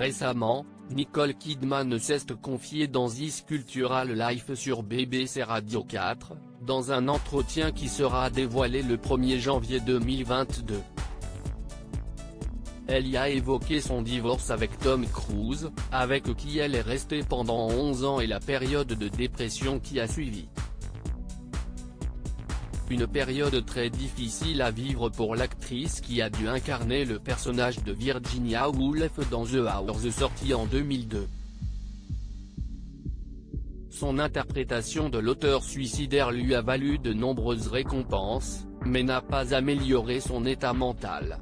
Récemment, Nicole Kidman s'est confiée dans This Cultural Life sur BBC Radio 4, dans un entretien qui sera dévoilé le 1er janvier 2022. Elle y a évoqué son divorce avec Tom Cruise, avec qui elle est restée pendant 11 ans et la période de dépression qui a suivi. Une période très difficile à vivre pour l'actrice qui a dû incarner le personnage de Virginia Woolf dans The Hours sorti en 2002. Son interprétation de l'auteur suicidaire lui a valu de nombreuses récompenses, mais n'a pas amélioré son état mental.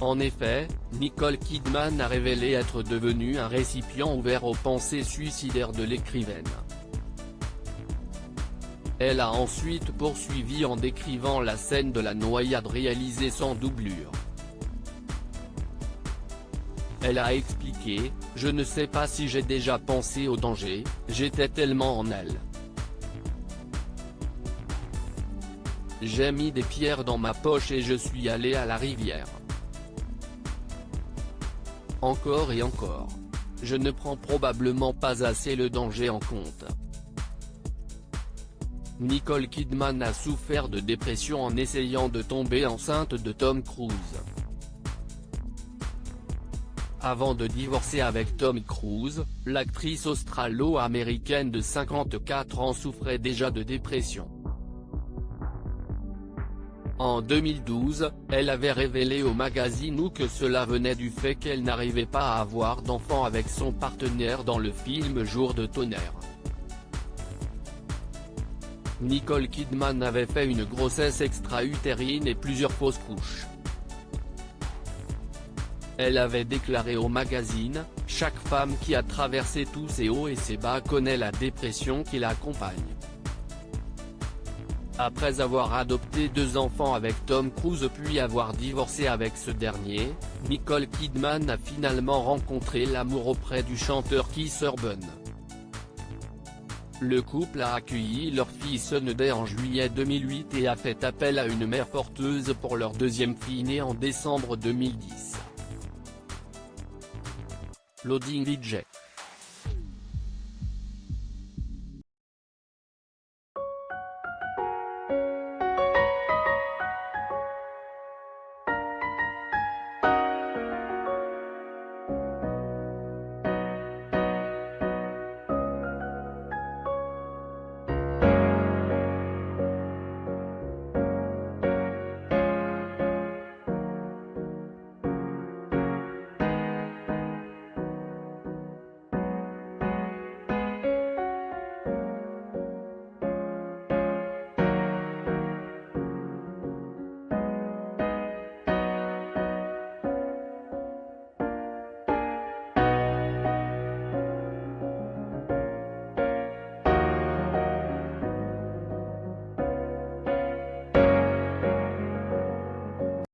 En effet, Nicole Kidman a révélé être devenue un récipient ouvert aux pensées suicidaires de l'écrivaine. Elle a ensuite poursuivi en décrivant la scène de la noyade réalisée sans doublure. Elle a expliqué « Je ne sais pas si j'ai déjà pensé au danger, j'étais tellement en elle. J'ai mis des pierres dans ma poche et je suis allé à la rivière. Encore et encore. Je ne prends probablement pas assez le danger en compte. » Nicole Kidman a souffert de dépression en essayant de tomber enceinte de Tom Cruise. Avant de divorcer avec Tom Cruise, l'actrice australo-américaine de 54 ans souffrait déjà de dépression. En 2012, elle avait révélé au magazine Ou que cela venait du fait qu'elle n'arrivait pas à avoir d'enfant avec son partenaire dans le film Jour de tonnerre. Nicole Kidman avait fait une grossesse extra-utérine et plusieurs fausses couches. Elle avait déclaré au magazine « Chaque femme qui a traversé tous ces hauts et ces bas connaît la dépression qui l'accompagne. » Après avoir adopté 2 enfants avec Tom Cruise puis avoir divorcé avec ce dernier, Nicole Kidman a finalement rencontré l'amour auprès du chanteur Keith Urban. Le couple a accueilli leur fille Sunday en juillet 2008 et a fait appel à une mère porteuse pour leur 2e fille née en décembre 2010. Loading VJ.